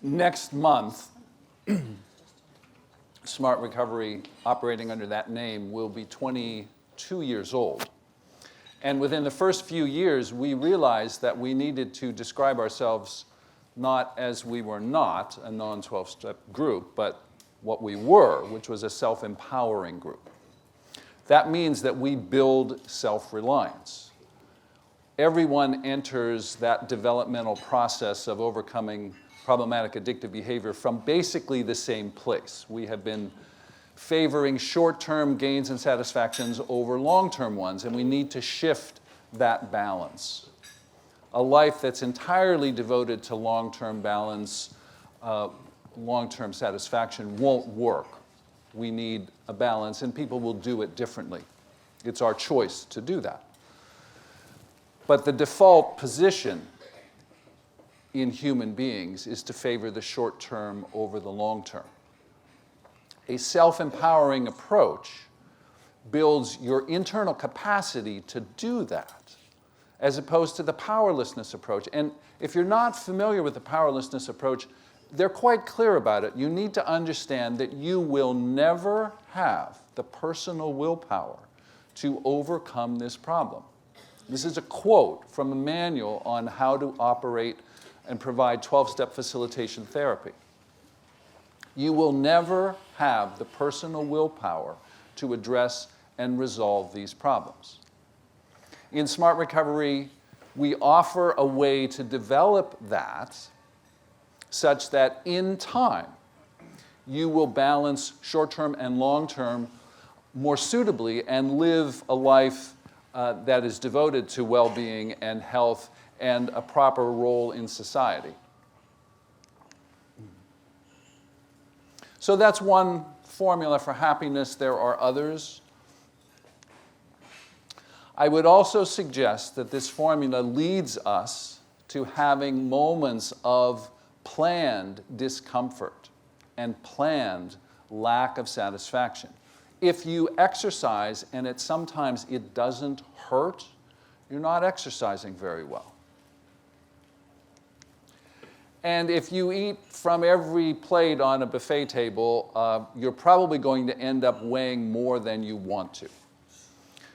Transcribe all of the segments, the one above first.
Next month, Smart Recovery, operating under that name, will be 22 years old. And within the first few years, we realized that we needed to describe ourselves not as we were not a non-12-step group, but what we were, which was a self-empowering group. That means that we build self-reliance. Everyone enters that developmental process of overcoming problematic addictive behavior from basically the same place. We have been favoring short-term gains and satisfactions over long-term ones, and we need to shift that balance. A life that's entirely devoted to long-term balance, long-term satisfaction won't work. We need a balance, and people will do it differently. It's our choice to do that. But the default position in human beings is to favor the short term over the long term. A self-empowering approach builds your internal capacity to do that, as opposed to the powerlessness approach. And if you're not familiar with the powerlessness approach, they're quite clear about it. You need to understand that you will never have the personal willpower to overcome this problem. This is a quote from a manual on how to operate and provide 12-step facilitation therapy. You will never have the personal willpower to address and resolve these problems. In Smart Recovery, we offer a way to develop that such that in time, you will balance short-term and long-term more suitably and live a life that is devoted to well-being and health and a proper role in society. So that's one formula for happiness. There are others. I would also suggest that this formula leads us to having moments of planned discomfort and planned lack of satisfaction. If you exercise and sometimes it doesn't hurt, you're not exercising very well. And if you eat from every plate on a buffet table, you're probably going to end up weighing more than you want to.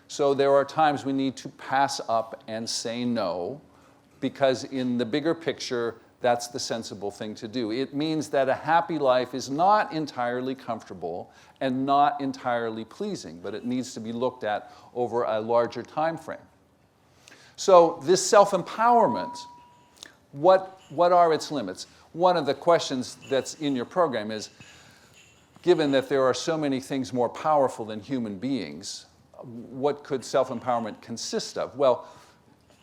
So there are times we need to pass up and say no, because in the bigger picture, that's the sensible thing to do. It means that a happy life is not entirely comfortable and not entirely pleasing, but it needs to be looked at over a larger time frame. So this self-empowerment, what are its limits? One of the questions that's in your program is, given that there are so many things more powerful than human beings, what could self-empowerment consist of? Well,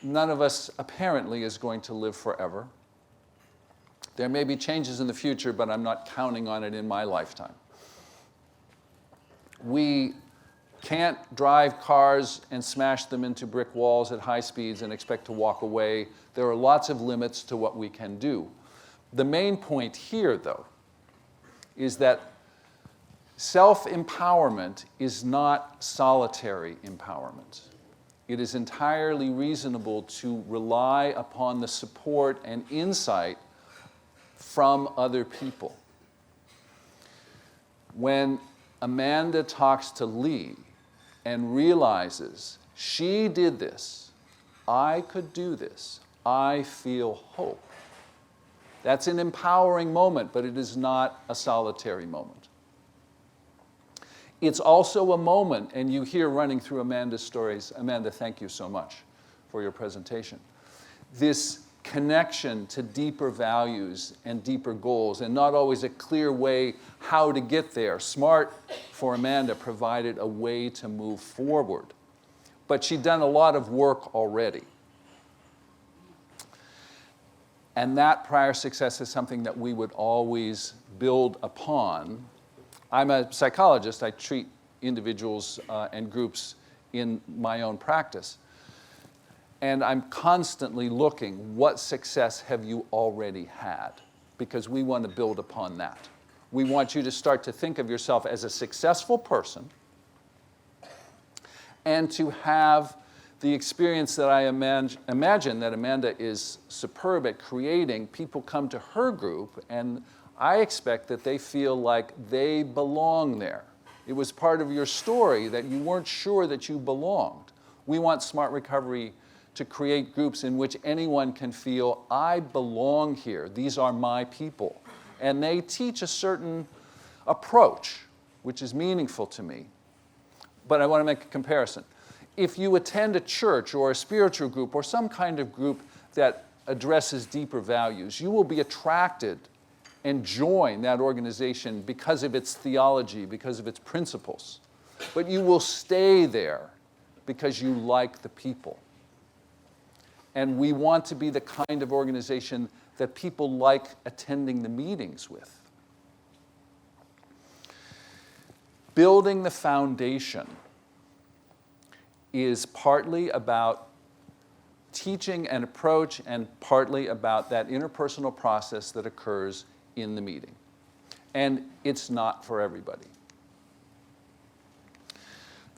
none of us apparently is going to live forever. There may be changes in the future, but I'm not counting on it in my lifetime. We can't drive cars and smash them into brick walls at high speeds and expect to walk away. There are lots of limits to what we can do. The main point here, though, is that self-empowerment is not solitary empowerment. It is entirely reasonable to rely upon the support and insight from other people. When Amanda talks to Lee and realizes, she did this, I could do this, I feel hope. That's an empowering moment, but it is not a solitary moment. It's also a moment, and you hear running through Amanda's stories, Amanda, thank you so much for your presentation, this connection to deeper values and deeper goals, and not always a clear way how to get there. Smart, for Amanda, provided a way to move forward. But she'd done a lot of work already. And that prior success is something that we would always build upon. I'm a psychologist. I treat individuals and groups in my own practice. And I'm constantly looking, what success have you already had? Because we want to build upon that. We want you to start to think of yourself as a successful person and to have the experience that I imagine that Amanda is superb at creating, people come to her group and I expect that they feel like they belong there. It was part of your story that you weren't sure that you belonged. We want Smart Recovery to create groups in which anyone can feel, I belong here. These are my people. And they teach a certain approach, which is meaningful to me. But I want to make a comparison. If you attend a church or a spiritual group or some kind of group that addresses deeper values, you will be attracted and join that organization because of its theology, because of its principles. But you will stay there because you like the people. And we want to be the kind of organization that people like attending the meetings with. Building the foundation is partly about teaching an approach and partly about that interpersonal process that occurs in the meeting. And it's not for everybody.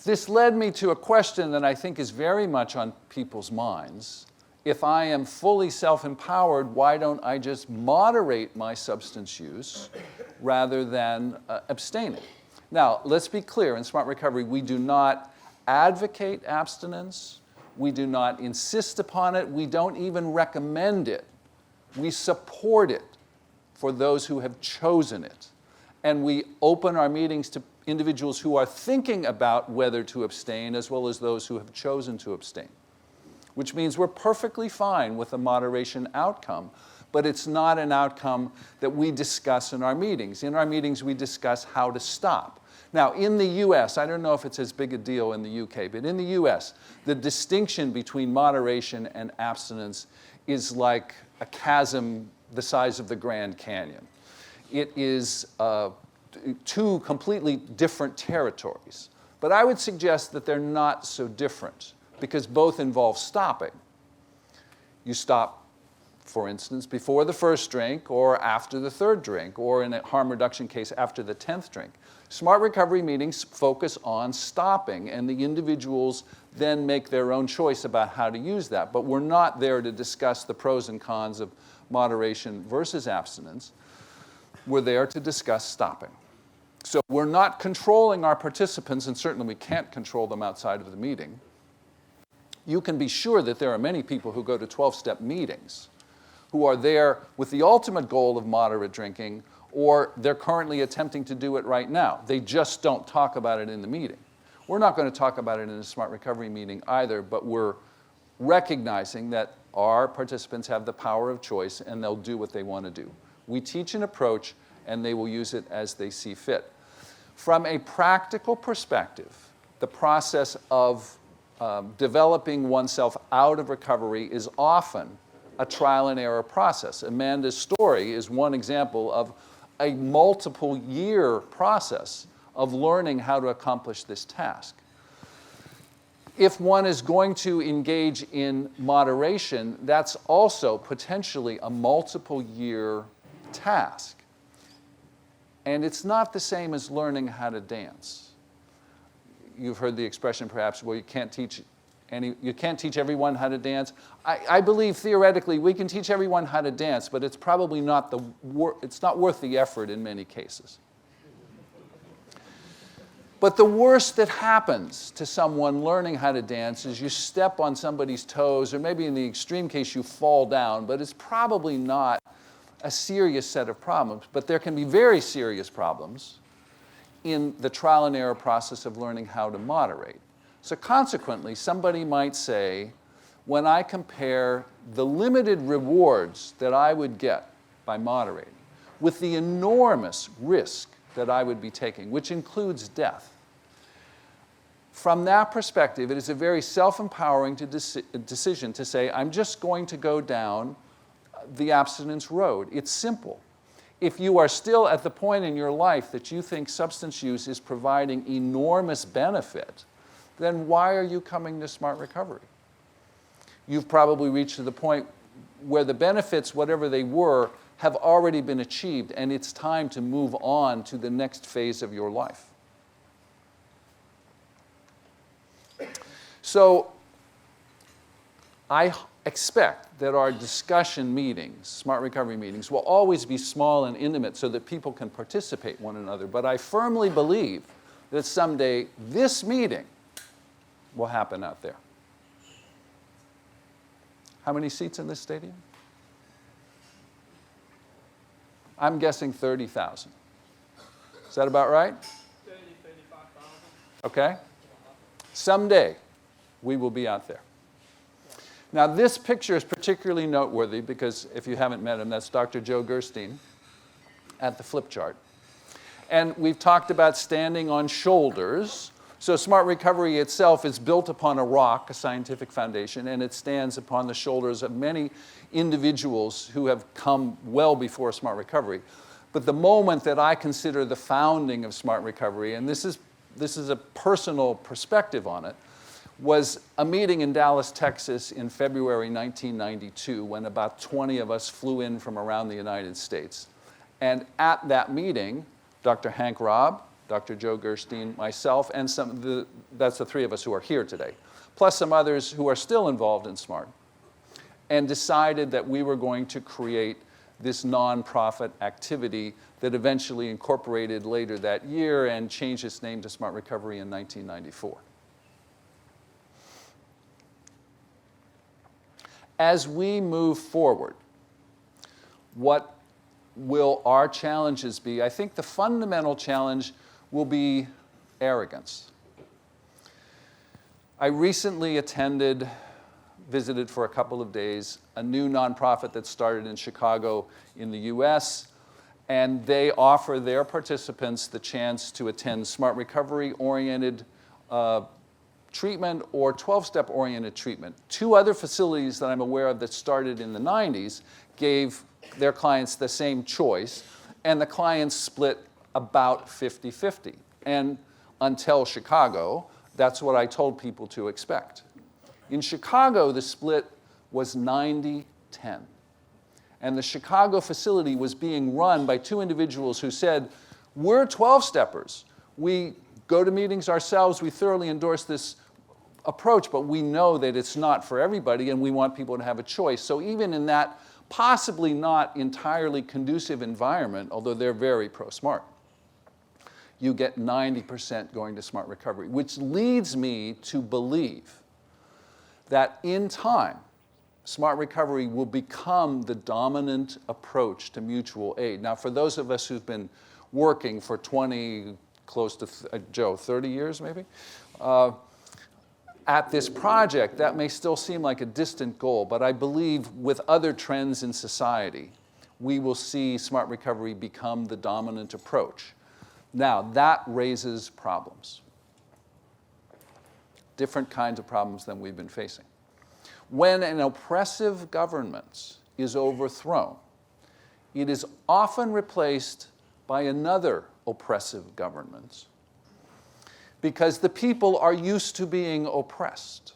This led me to a question that I think is very much on people's minds. If I am fully self-empowered, why don't I just moderate my substance use rather than abstaining? Now, let's be clear, in Smart Recovery, we do not advocate abstinence. We do not insist upon it. We don't even recommend it. We support it for those who have chosen it. And we open our meetings to individuals who are thinking about whether to abstain, as well as those who have chosen to abstain. Which means we're perfectly fine with a moderation outcome, but it's not an outcome that we discuss in our meetings. In our meetings, we discuss how to stop. Now, in the US, I don't know if it's as big a deal in the UK, but in the US, the distinction between moderation and abstinence is like a chasm the size of the Grand Canyon. It is two completely different territories. But I would suggest that they're not so different, because both involve stopping. You stop, for instance, before the first drink or after the third drink, or in a harm reduction case, after the 10th drink. Smart Recovery meetings focus on stopping, and the individuals then make their own choice about how to use that. But we're not there to discuss the pros and cons of moderation versus abstinence. We're there to discuss stopping. So we're not controlling our participants, and certainly we can't control them outside of the meeting. You can be sure that there are many people who go to 12-step meetings who are there with the ultimate goal of moderate drinking, or they're currently attempting to do it right now. They just don't talk about it in the meeting. We're not going to talk about it in a Smart Recovery meeting either, but we're recognizing that our participants have the power of choice and they'll do what they want to do. We teach an approach and they will use it as they see fit. From a practical perspective, the process of developing oneself out of recovery is often a trial and error process. Amanda's story is one example of a multiple year process of learning how to accomplish this task. If one is going to engage in moderation, that's also potentially a multiple year task. And it's not the same as learning how to dance. You've heard the expression perhaps, well, you can't teach everyone how to dance. I believe theoretically we can teach everyone how to dance, but it's probably not it's not worth the effort in many cases. But the worst that happens to someone learning how to dance is you step on somebody's toes, or maybe in the extreme case you fall down, but it's probably not a serious set of problems. But there can be very serious problems in the trial and error process of learning how to moderate. So consequently, somebody might say, when I compare the limited rewards that I would get by moderating with the enormous risk that I would be taking, which includes death, from that perspective, it is a very self-empowering decision to say, I'm just going to go down the abstinence road. It's simple. If you are still at the point in your life that you think substance use is providing enormous benefit, then why are you coming to Smart Recovery? You've probably reached to the point where the benefits, whatever they were, have already been achieved, and it's time to move on to the next phase of your life. So I expect that our discussion meetings, smart recovery meetings, will always be small and intimate so that people can participate one another. But I firmly believe that someday this meeting will happen out there. How many seats in this stadium? I'm guessing 30,000. Is that about right? 30, 35,000. Okay. Someday, we will be out there. Now, this picture is particularly noteworthy because if you haven't met him, that's Dr. Joe Gerstein at the flip chart. And we've talked about standing on shoulders. So smart recovery itself is built upon a rock, a scientific foundation, and it stands upon the shoulders of many individuals who have come well before smart recovery. But the moment that I consider the founding of smart recovery, and this is a personal perspective on it, was a meeting in Dallas, Texas in February 1992 when about 20 of us flew in from around the United States. And at that meeting, Dr. Hank Robb, Dr. Joe Gerstein, myself, and that's the three of us who are here today, plus some others who are still involved in SMART, and decided that we were going to create this nonprofit activity that eventually incorporated later that year and changed its name to Smart Recovery in 1994. As we move forward, what will our challenges be? I think the fundamental challenge will be arrogance. I recently visited for a couple of days, a new nonprofit that started in Chicago in the US, and they offer their participants the chance to attend smart recovery-oriented treatment or 12-step oriented treatment. Two other facilities that I'm aware of that started in the 90s gave their clients the same choice, and the clients split about 50-50. And until Chicago, that's what I told people to expect. In Chicago, the split was 90-10. And the Chicago facility was being run by two individuals who said, we're 12-steppers. We go to meetings ourselves, we thoroughly endorse this approach, but we know that it's not for everybody and we want people to have a choice. So even in that possibly not entirely conducive environment, although they're very pro-smart, you get 90% going to smart recovery, which leads me to believe that in time, smart recovery will become the dominant approach to mutual aid. Now, for those of us who've been working for 20, close to, Joe, 30 years maybe, at this project, that may still seem like a distant goal, but I believe with other trends in society, we will see smart recovery become the dominant approach. Now, that raises problems. Different kinds of problems than we've been facing. When an oppressive government is overthrown, it is often replaced by another oppressive government because the people are used to being oppressed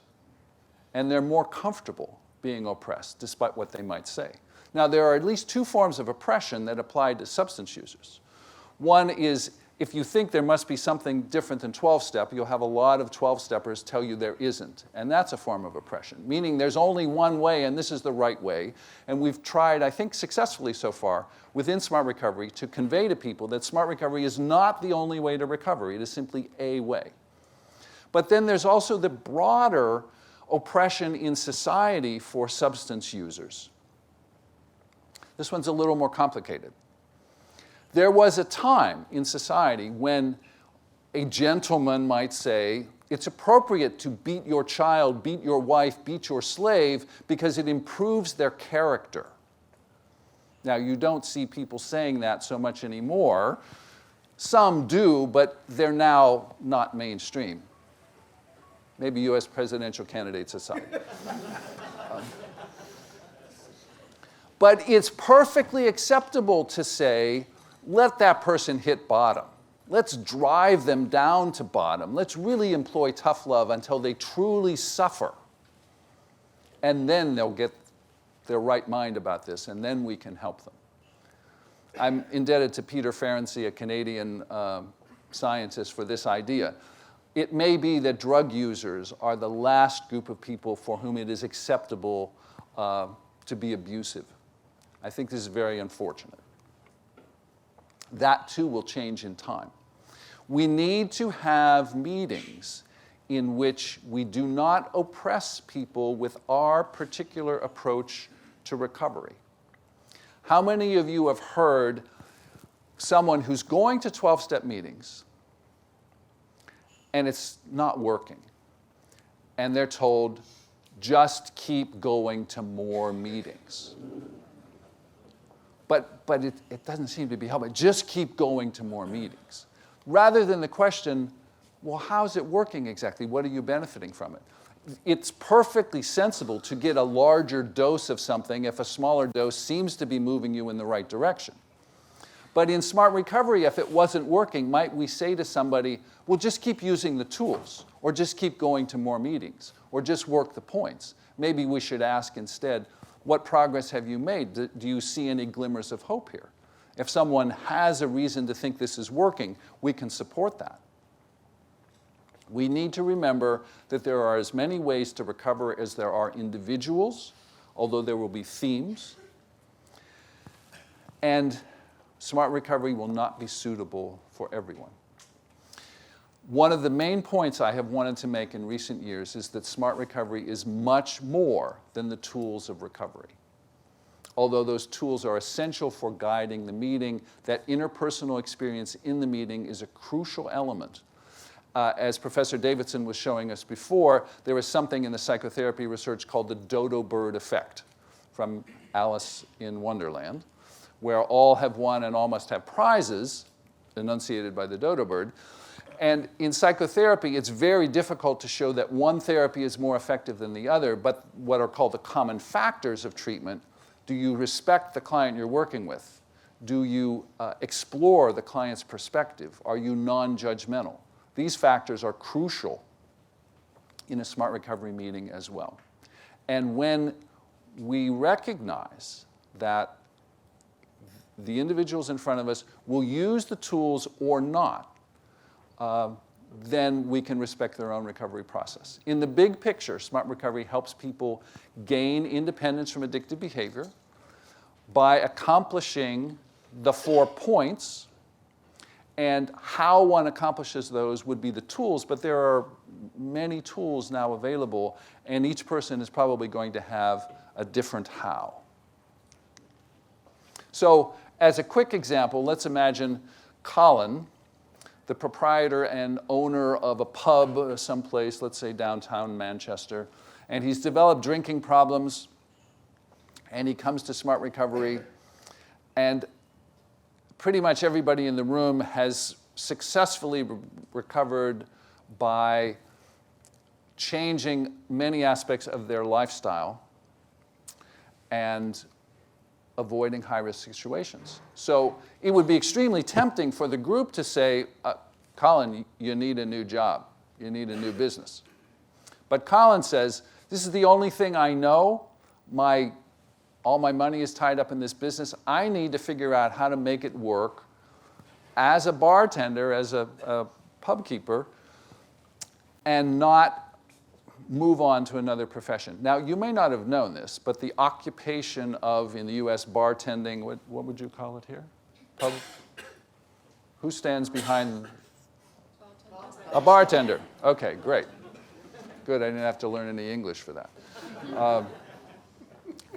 and they're more comfortable being oppressed, despite what they might say. Now, there are at least two forms of oppression that apply to substance users. One is if you think there must be something different than 12-step, you'll have a lot of 12-steppers tell you there isn't. And that's a form of oppression, meaning there's only one way and this is the right way. And we've tried, I think successfully so far, within Smart Recovery to convey to people that Smart Recovery is not the only way to recovery. It is simply a way. But then there's also the broader oppression in society for substance users. This one's a little more complicated. There was a time in society when a gentleman might say, it's appropriate to beat your child, beat your wife, beat your slave, because it improves their character. Now, you don't see people saying that so much anymore. Some do, but they're now not mainstream. Maybe U.S. presidential candidates aside. But it's perfectly acceptable to say, let that person hit bottom. Let's drive them down to bottom. Let's really employ tough love until they truly suffer. And then they'll get their right mind about this, and then we can help them. I'm indebted to Peter Ferenczi, a Canadian scientist, for this idea. it may be that drug users are the last group of people for whom it is acceptable to be abusive. I think this is very unfortunate. That too will change in time. We need to have meetings in which we do not oppress people with our particular approach to recovery. How many of you have heard someone who's going to 12-step meetings and it's not working, and they're told, just keep going to more meetings? But it doesn't seem to be helping. Just keep going to more meetings. Rather than the question, well, how's it working exactly? What are you benefiting from it? It's perfectly sensible to get a larger dose of something if a smaller dose seems to be moving you in the right direction. But in Smart Recovery, if it wasn't working, might we say to somebody, well, just keep using the tools, or just keep going to more meetings, or just work the points? Maybe we should ask instead, what progress have you made? Do you see any glimmers of hope here? If someone has a reason to think this is working, we can support that. We need to remember that there are as many ways to recover as there are individuals, although there will be themes. And Smart Recovery will not be suitable for everyone. One of the main points I have wanted to make in recent years is that Smart Recovery is much more than the tools of recovery. Although those tools are essential for guiding the meeting, that interpersonal experience in the meeting is a crucial element. As Professor Davidson was showing us before, there is something in the psychotherapy research called the dodo bird effect from Alice in Wonderland, where all have won and all must have prizes, enunciated by the dodo bird. And in psychotherapy, it's very difficult to show that one therapy is more effective than the other, but what are called the common factors of treatment. Do you respect the client you're working with? Do you explore the client's perspective? Are you non-judgmental? These factors are crucial in a Smart Recovery meeting as well. And when we recognize that the individuals in front of us will use the tools or not, then we can respect their own recovery process. In the big picture, Smart Recovery helps people gain independence from addictive behavior by accomplishing the 4 points, and how one accomplishes those would be the tools, but there are many tools now available, and each person is probably going to have a different how. So, as a quick example, let's imagine Colin, the proprietor and owner of a pub someplace, let's say downtown Manchester, and he's developed drinking problems, and he comes to Smart Recovery, and pretty much everybody in the room has successfully recovered by changing many aspects of their lifestyle and avoiding high-risk situations. So it would be extremely tempting for the group to say, Colin, you need a new job. You need a new business. But Colin says, this is the only thing I know. All my money is tied up in this business. I need to figure out how to make it work as a bartender, as a pub keeper, and not move on to another profession. Now, you may not have known this, but the occupation of, in the US, bartending, what would you call it here? Pub? Who stands behind? A bartender. Okay, great. Good, I didn't have to learn any English for that.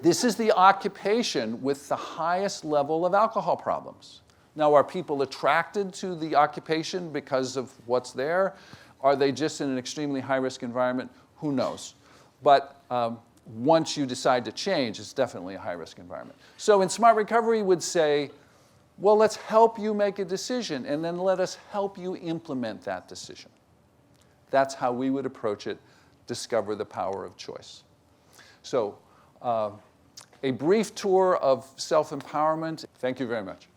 This is the occupation with the highest level of alcohol problems. Now, are people attracted to the occupation because of what's there? Are they just in an extremely high-risk environment? Who knows? But once you decide to change, it's definitely a high-risk environment. So in Smart Recovery, would say, well, let's help you make a decision, and then let us help you implement that decision. That's how we would approach it, discover the power of choice. So a brief tour of self-empowerment. Thank you very much.